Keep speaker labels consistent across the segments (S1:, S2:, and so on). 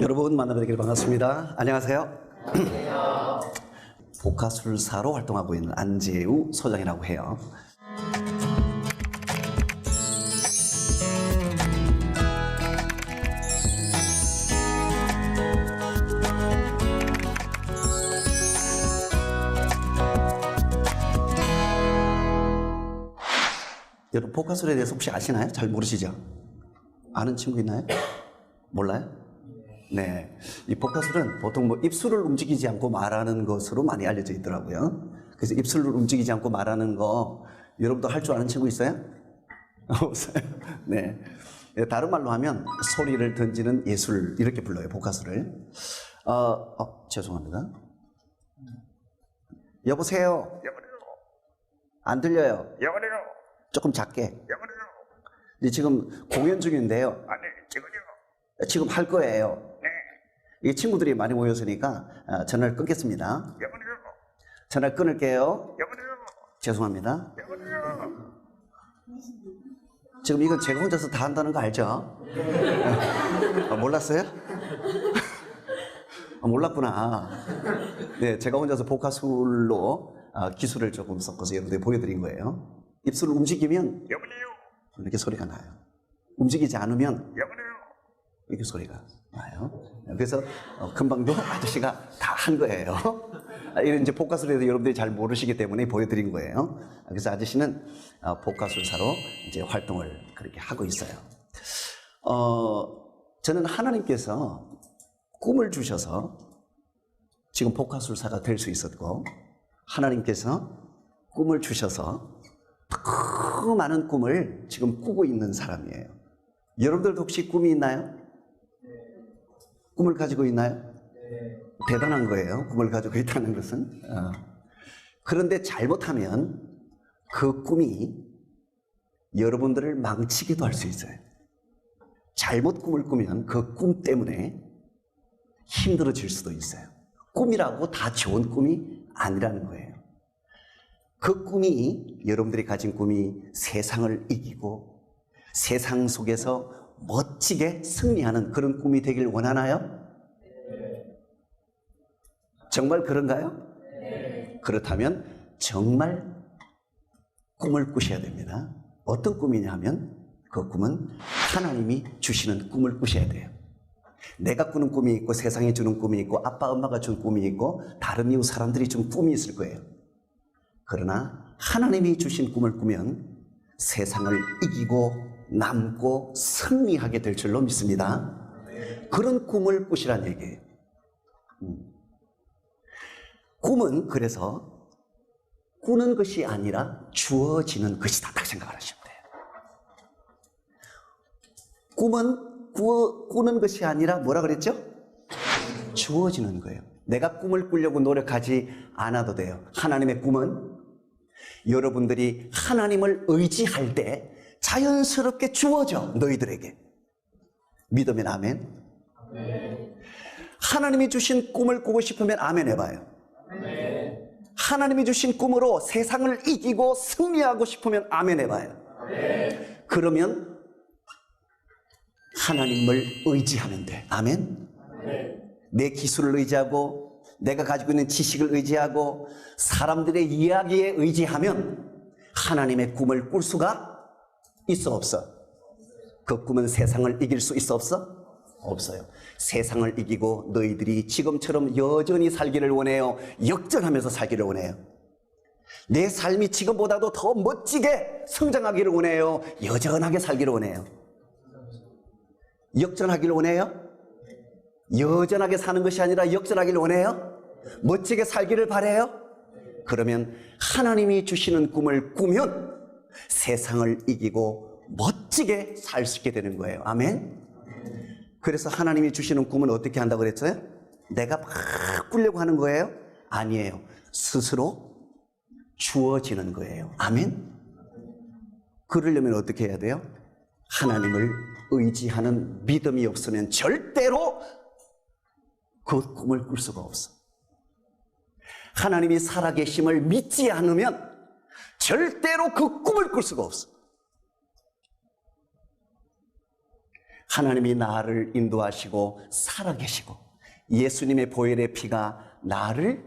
S1: 여러분 만나뵙길 반갑습니다. 안녕하세요. 복화술사로 활동하고 있는 안재우 소장이라고 해요. 여러분 복화술에 대해서 혹시 아시나요? 잘 모르시죠? 아는 친구 있나요? 몰라요? 네. 이 복화술은 보통 뭐 입술을 움직이지 않고 말하는 것으로 많이 알려져 있더라고요. 그래서 입술을 움직이지 않고 말하는 거 여러분도 할 줄 아는 친구 있어요? 없어요? 네. 다른 말로 하면 소리를 던지는 예술 이렇게 불러요. 복화술을. 죄송합니다. 여보세요? 안 들려요? 조금 작게. 네, 지금 공연 중인데요.
S2: 아니, 지금요.
S1: 지금 할 거예요.
S2: 네.
S1: 이 친구들이 많이 모였으니까 전화를 끊겠습니다.
S2: 여보세요.
S1: 전화를 끊을게요.
S2: 여보세요.
S1: 죄송합니다.
S2: 여보세요.
S1: 지금 이건 제가 혼자서 다 한다는 거 알죠? 몰랐어요? 몰랐구나. 네, 제가 혼자서 복화술로 기술을 조금 섞어서 여러분들이 보여드린 거예요. 입술을 움직이면
S2: 여보세요.
S1: 이렇게 소리가 나요. 움직이지 않으면
S2: 여보세요.
S1: 이렇게 소리가 나요. 그래서 금방도 아저씨가 다 한 거예요. 이런 이제 복화술에도 여러분들이 잘 모르시기 때문에 보여드린 거예요. 그래서 아저씨는 복화술사로 이제 활동을 그렇게 하고 있어요. 저는 하나님께서 꿈을 주셔서 지금 복화술사가 될 수 있었고, 하나님께서 꿈을 주셔서 그 많은 꿈을 지금 꾸고 있는 사람이에요. 여러분들도 혹시 꿈이 있나요? 꿈을 가지고 있나요? 대단한 거예요. 꿈을 가지고 있다는 것은. 그런데 잘못하면 그 꿈이 여러분들을 망치기도 할 수 있어요. 잘못 꿈을 꾸면 그 꿈 때문에 힘들어질 수도 있어요. 꿈이라고 다 좋은 꿈이 아니라는 거예요. 그 꿈이, 여러분들이 가진 꿈이 세상을 이기고 세상 속에서 멋지게 승리하는 그런 꿈이 되길 원하나요? 정말 그런가요? 그렇다면 정말 꿈을 꾸셔야 됩니다. 어떤 꿈이냐 하면 그 꿈은 하나님이 주시는 꿈을 꾸셔야 돼요. 내가 꾸는 꿈이 있고 세상이 주는 꿈이 있고 아빠 엄마가 준 꿈이 있고 다른 이웃 사람들이 준 꿈이 있을 거예요. 그러나 하나님이 주신 꿈을 꾸면 세상을 이기고 남고 승리하게 될 줄로 믿습니다. 그런 꿈을 꾸시란 얘기예요. 꿈은 그래서 꾸는 것이 아니라 주어지는 것이다, 딱 생각을 하시면 돼요. 꿈은 꾸는 것이 아니라 뭐라 그랬죠? 주어지는 거예요. 내가 꿈을 꾸려고 노력하지 않아도 돼요. 하나님의 꿈은 여러분들이 하나님을 의지할 때 자연스럽게 주어져, 너희들에게. 믿으면 아멘? 하나님이 주신 꿈을 꾸고 싶으면 아멘 해봐요. 하나님이 주신 꿈으로 세상을 이기고 승리하고 싶으면 아멘 해봐요. 그러면 하나님을 의지하면 돼. 아멘? 내 기술을 의지하고 내가 가지고 있는 지식을 의지하고 사람들의 이야기에 의지하면 하나님의 꿈을 꿀 수가 있어 없어? 그 꿈은 세상을 이길 수 있어 없어? 없어요. 세상을 이기고 너희들이 지금처럼 여전히 살기를 원해요. 역전하면서 살기를 원해요. 내 삶이 지금보다도 더 멋지게 성장하기를 원해요. 여전하게 살기를 원해요. 역전하기를 원해요? 여전하게 사는 것이 아니라 역전하기를 원해요? 멋지게 살기를 바라요? 그러면 하나님이 주시는 꿈을 꾸면 세상을 이기고 멋지게 살 수 있게 되는 거예요. 아멘? 그래서 하나님이 주시는 꿈은 어떻게 한다고 그랬어요? 내가 막 꾸려고 하는 거예요? 아니에요. 스스로 주어지는 거예요. 아멘? 그러려면 어떻게 해야 돼요? 하나님을 의지하는 믿음이 없으면 절대로 그 꿈을 꿀 수가 없어. 하나님이 살아계심을 믿지 않으면 절대로 그 꿈을 꿀 수가 없어. 하나님이 나를 인도하시고 살아계시고 예수님의 보혈의 피가 나를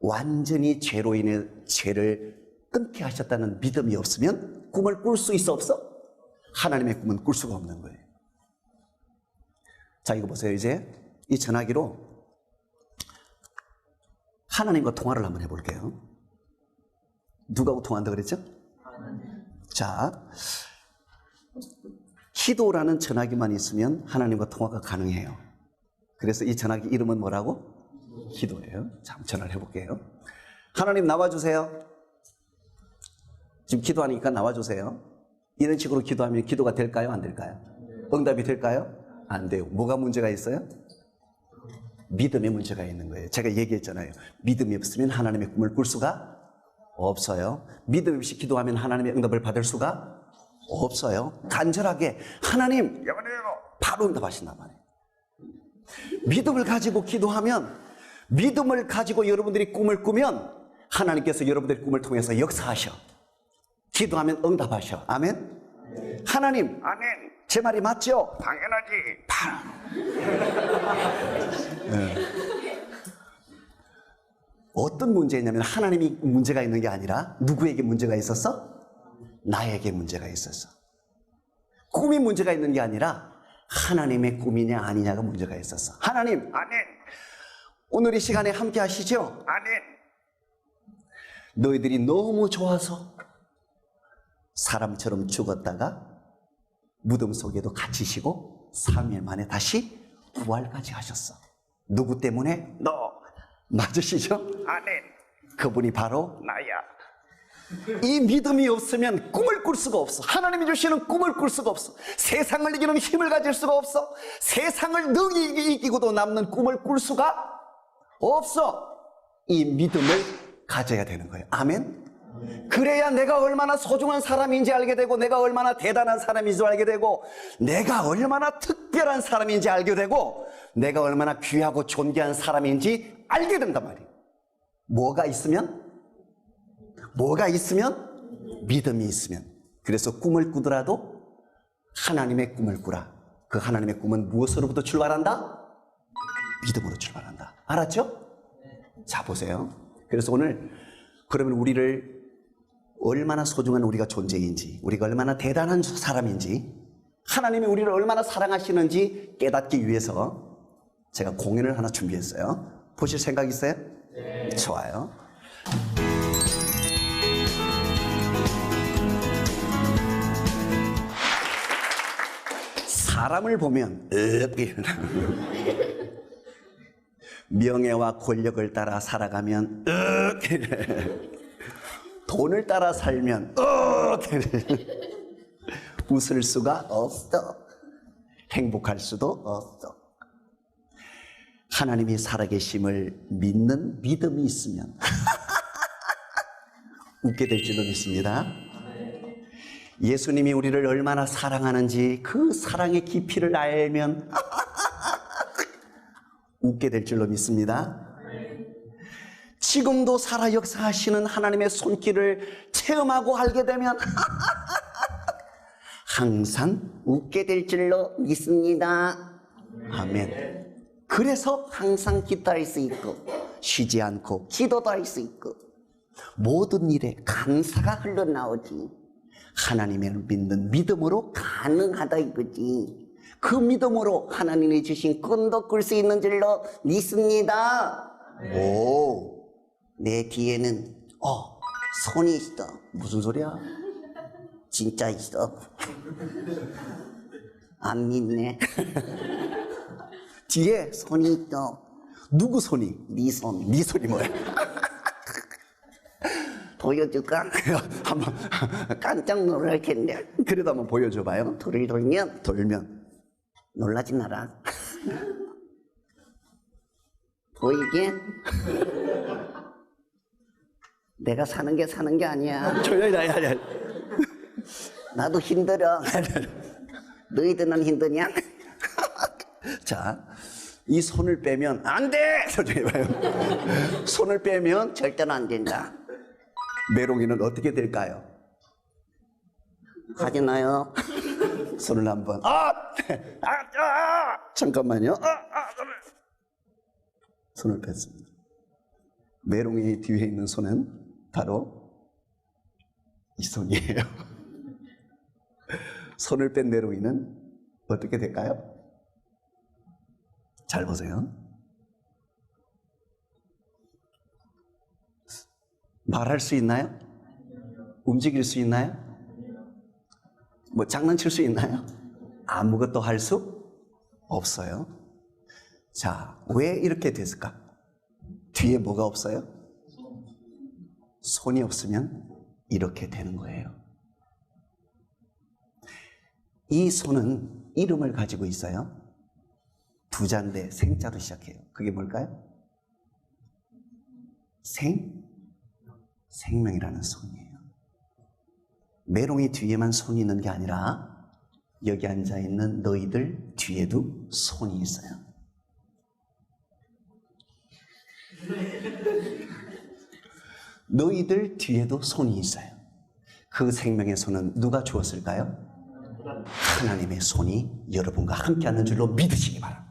S1: 완전히 죄로 인해 죄를 끊게 하셨다는 믿음이 없으면 꿈을 꿀 수 있어 없어? 하나님의 꿈은 꿀 수가 없는 거예요. 자, 이거 보세요. 이제 이 전화기로 하나님과 통화를 한번 해볼게요. 누구하고 통화한다 그랬죠? 자, 기도라는 전화기만 있으면 하나님과 통화가 가능해요. 그래서 이 전화기 이름은 뭐라고? 기도예요. 자, 전화를 해볼게요. 하나님 나와주세요. 지금 기도하니까 나와주세요. 이런 식으로 기도하면 기도가 될까요? 안 될까요? 응답이 될까요? 안 돼요. 뭐가 문제가 있어요? 믿음의 문제가 있는 거예요. 제가 얘기했잖아요. 믿음이 없으면 하나님의 꿈을 꿀 수가 없어요. 믿음 없이 기도하면 하나님의 응답을 받을 수가 없어요. 간절하게 하나님 여보세요 바로 응답하신단 말이에요. 믿음을 가지고 기도하면, 믿음을 가지고 여러분들이 꿈을 꾸면 하나님께서 여러분들의 꿈을 통해서 역사하셔. 기도하면 응답하셔. 아멘? 하나님, 아멘. 제 말이 맞죠? 당연하지. 어떤 문제냐면 하나님이 문제가 있는 게 아니라 누구에게 문제가 있었어? 나에게 문제가 있었어. 꿈이 문제가 있는 게 아니라 하나님의 꿈이냐 아니냐가 문제가 있었어. 하나님, 아멘. 오늘 이 시간에 함께 하시죠? 아멘. 너희들이 너무 좋아서 사람처럼 죽었다가 무덤 속에도 갇히시고 3일 만에 다시 부활까지 하셨어. 누구 때문에? 너 맞으시죠? 아멘. 그분이 바로 나야. 이 믿음이 없으면 꿈을 꿀 수가 없어. 하나님이 주시는 꿈을 꿀 수가 없어. 세상을 이기는 힘을 가질 수가 없어. 세상을 능히 이기고도 남는 꿈을 꿀 수가 없어. 이 믿음을 가져야 되는 거예요. 아멘. 그래야 내가 얼마나 소중한 사람인지 알게 되고, 내가 얼마나 대단한 사람인지 알게 되고, 내가 얼마나 특별한 사람인지 알게 되고, 내가 얼마나 귀하고 존귀한 사람인지 알게 된단 말이에요. 뭐가 있으면? 믿음이 있으면. 그래서 꿈을 꾸더라도 하나님의 꿈을 꾸라. 그 하나님의 꿈은 무엇으로부터 출발한다? 믿음으로 출발한다. 알았죠? 자, 보세요. 그래서 오늘 그러면 우리를 얼마나 소중한 우리가 존재인지, 우리가 얼마나 대단한 사람인지, 하나님이 우리를 얼마나 사랑하시는지 깨닫기 위해서 제가 공연을 하나 준비했어요. 보실 생각 있어요? 네. 좋아요. 사람을 보면 명예와 권력을 따라 살아가면 돈을 따라 살면 웃을 수가 없어. 행복할 수도 없어. 하나님이 살아계심을 믿는 믿음이 있으면 웃게 될 줄로 믿습니다. 예수님이 우리를 얼마나 사랑하는지 그 사랑의 깊이를 알면 웃게 될 줄로 믿습니다. 지금도 살아 역사하시는 하나님의 손길을 체험하고 알게 되면 항상 웃게 될 줄로 믿습니다. 아멘. 그래서 항상 기도할 수 있고, 쉬지 않고 기도도 할 수 있고, 모든 일에 감사가 흘러나오지. 하나님을 믿는 믿음으로 가능하다 이거지. 그 믿음으로 하나님이 주신 꿈도 꿀 수 있는 줄로 믿습니다. 오, 내 뒤에는 손이 있어. 무슨 소리야? 진짜 있어. 안 믿네. 뒤에 손이 있어. 누구 손이? 네 손. 네 손이 뭐야? 보여줄까? 한번 깜짝 놀랄 텐데. 그래도 한번 보여줘봐요. 돌을 돌면 놀라지 마라. 보이게? 내가 사는 게 아니야. 조용히 나. 나도 힘들어. 너희들은 힘드냐? 자, 이 손을 빼면 안 돼! 손을 빼면 절대로 안 된다. 메롱이는 어떻게 될까요? 가지 나요. 손을 한번 잠깐만요. 손을 뺐습니다. 메롱이 뒤에 있는 손은 바로 이 손이에요. 손을 뺀 메롱이는 어떻게 될까요? 잘 보세요. 말할 수 있나요? 움직일 수 있나요? 뭐 장난칠 수 있나요? 아무것도 할 수 없어요. 자, 왜 이렇게 됐을까? 뒤에 뭐가 없어요? 손이 없으면 이렇게 되는 거예요. 이 손은 이름을 가지고 있어요. 두 자인데 생자로 시작해요. 그게 뭘까요? 생명이라는 손이에요. 메롱이 뒤에만 손이 있는 게 아니라 여기 앉아있는 너희들 뒤에도 손이 있어요. 너희들 뒤에도 손이 있어요. 그 생명의 손은 누가 주었을까요? 하나님의 손이 여러분과 함께하는 줄로 믿으시기 바랍니다.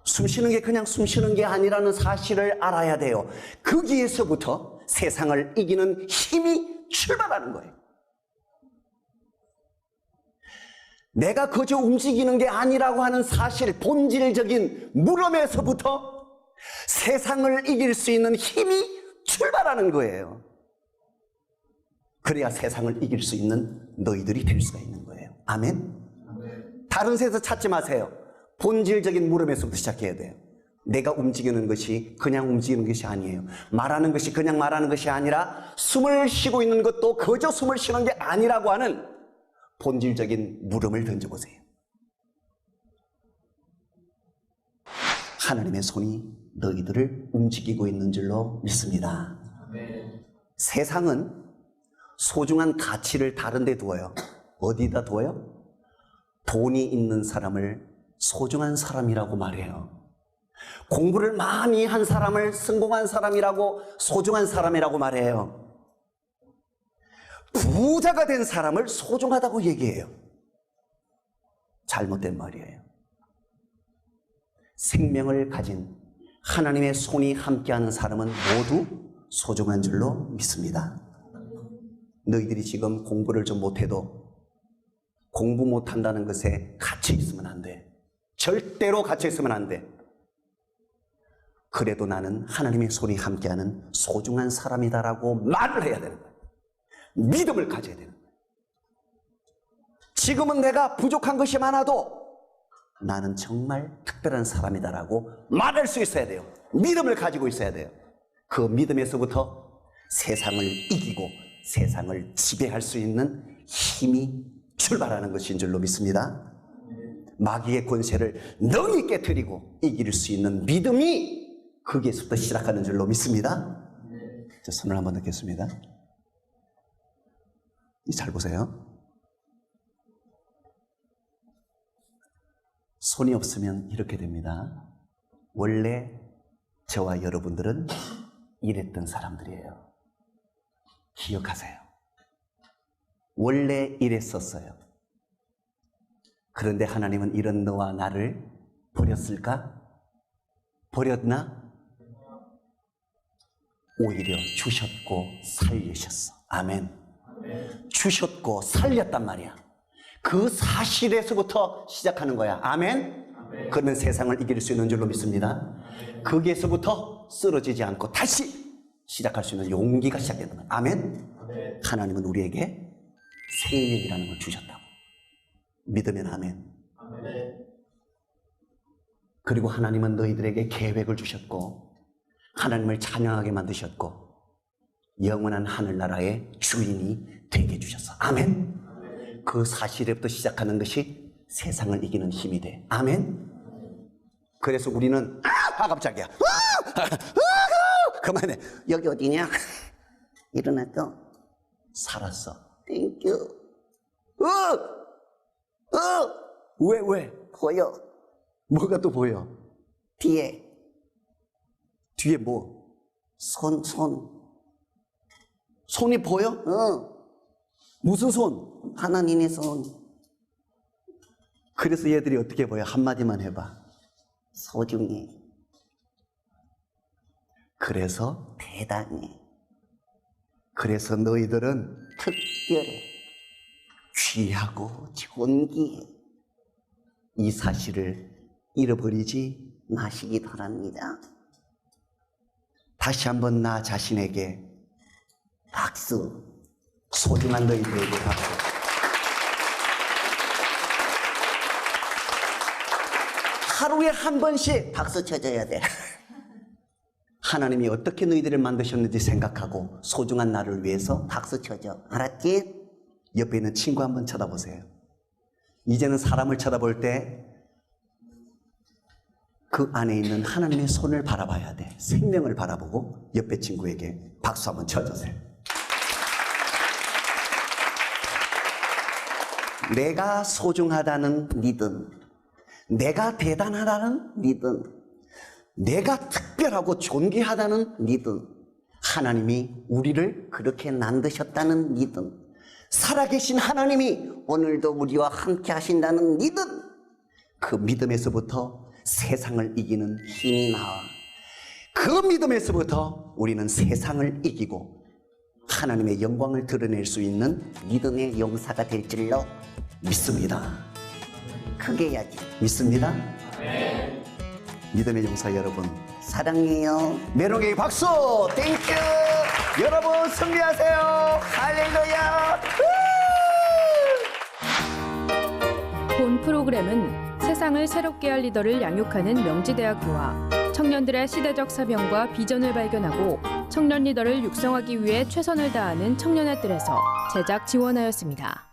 S1: 숨 쉬는 게 그냥 숨 쉬는 게 아니라는 사실을 알아야 돼요. 거기에서부터 세상을 이기는 힘이 출발하는 거예요. 내가 그저 움직이는 게 아니라고 하는 사실, 본질적인 물음에서부터 세상을 이길 수 있는 힘이 출발하는 거예요. 그래야 세상을 이길 수 있는 너희들이 될 수가 있는 거예요. 아멘? 다른 데서 찾지 마세요. 본질적인 물음에서부터 시작해야 돼요. 내가 움직이는 것이 그냥 움직이는 것이 아니에요. 말하는 것이 그냥 말하는 것이 아니라 숨을 쉬고 있는 것도 그저 숨을 쉬는 게 아니라고 하는 본질적인 물음을 던져보세요. 하나님의 손이 너희들을 움직이고 있는 줄로 믿습니다. 세상은 소중한 가치를 다른 데 두어요. 어디다 두어요? 돈이 있는 사람을 소중한 사람이라고 말해요. 공부를 많이 한 사람을 성공한 사람이라고, 소중한 사람이라고 말해요. 부자가 된 사람을 소중하다고 얘기해요. 잘못된 말이에요. 생명을 가진 하나님의 손이 함께하는 사람은 모두 소중한 줄로 믿습니다. 너희들이 지금 공부를 좀 못해도 공부 못한다는 것에 갇혀 있으면 안 돼. 절대로 갇혀 있으면 안 돼. 그래도 나는 하나님의 손이 함께하는 소중한 사람이다라고 말을 해야 되는 거예요. 믿음을 가져야 되는 거예요. 지금은 내가 부족한 것이 많아도 나는 정말 특별한 사람이다라고 말할 수 있어야 돼요. 믿음을 가지고 있어야 돼요. 그 믿음에서부터 세상을 이기고 세상을 지배할 수 있는 힘이 출발하는 것인 줄로 믿습니다. 마귀의 권세를 능히 깨뜨리고 이길 수 있는 믿음이 거기에서부터 시작하는 줄로 믿습니다. 자, 손을 한번 넣겠습니다. 잘 보세요. 손이 없으면 이렇게 됩니다. 원래 저와 여러분들은 이랬던 사람들이에요. 기억하세요. 원래 이랬었어요. 그런데 하나님은 이런 너와 나를 버렸을까? 버렸나? 오히려 주셨고 살리셨어. 아멘. 주셨고 살렸단 말이야. 그 사실에서부터 시작하는 거야. 아멘. 그러면 세상을 이길 수 있는 줄로 믿습니다. 거기에서부터 쓰러지지 않고 다시 시작할 수 있는 용기가 시작되는 거야. 아멘. 하나님은 우리에게 생명이라는 걸 주셨다고 믿으면 아멘. 그리고 하나님은 너희들에게 계획을 주셨고 하나님을 찬양하게 만드셨고 영원한 하늘나라의 주인이 되게 해주셨어. 아멘. 그 사실에부터 시작하는 것이 세상을 이기는 힘이 돼. 아멘. 그래서 우리는 깜짝이야. 그만해. 여기 어디냐? 일어났어. 살았어. 땡큐. 왜? 보여. 뭐가 또 보여? 뒤에 뭐? 손이 보여? 무슨 손?
S2: 하나님의 손.
S1: 그래서 얘들이 어떻게 보여? 한마디만 해봐.
S2: 소중해.
S1: 그래서
S2: 대단해.
S1: 그래서 너희들은
S2: 특별해.
S1: 귀하고
S2: 존귀해.
S1: 이 사실을 잃어버리지
S2: 마시기 바랍니다.
S1: 다시 한번 나 자신에게
S2: 박수.
S1: 소중한 너희들에게 박수. 하루에 한 번씩
S2: 박수 쳐줘야 돼.
S1: 하나님이 어떻게 너희들을 만드셨는지 생각하고 소중한 나를 위해서
S2: 박수 쳐줘. 알았지?
S1: 옆에 있는 친구 한번 쳐다보세요. 이제는 사람을 쳐다볼 때 그 안에 있는 하나님의 손을 바라봐야 돼. 생명을 바라보고 옆에 친구에게 박수 한번 쳐주세요. 내가 소중하다는
S2: 믿음.
S1: 내가 대단하다는
S2: 믿음.
S1: 내가 특별하고 존귀하다는
S2: 믿음.
S1: 하나님이 우리를
S2: 그렇게 만드셨다는 믿음.
S1: 살아계신 하나님이
S2: 오늘도 우리와 함께 하신다는 믿음.
S1: 그 믿음에서부터 세상을 이기는
S2: 힘이 나와.
S1: 그 믿음에서부터 우리는 세상을 이기고 하나님의 영광을 드러낼 수 있는
S2: 믿음의 용사가 될 줄로
S1: 믿습니다.
S2: 크게 해야지.
S1: 믿습니다. 믿음의 용사 여러분,
S2: 사랑해요.
S1: 메롱에게 박수. 땡큐. 여러분 승리하세요. 할렐루야.
S3: 본 프로그램은 세상을 새롭게 할 리더를 양육하는 명지대학교와 청년들의 시대적 사명과 비전을 발견하고 청년 리더를 육성하기 위해 최선을 다하는 청년의 뜰에서 제작 지원하였습니다.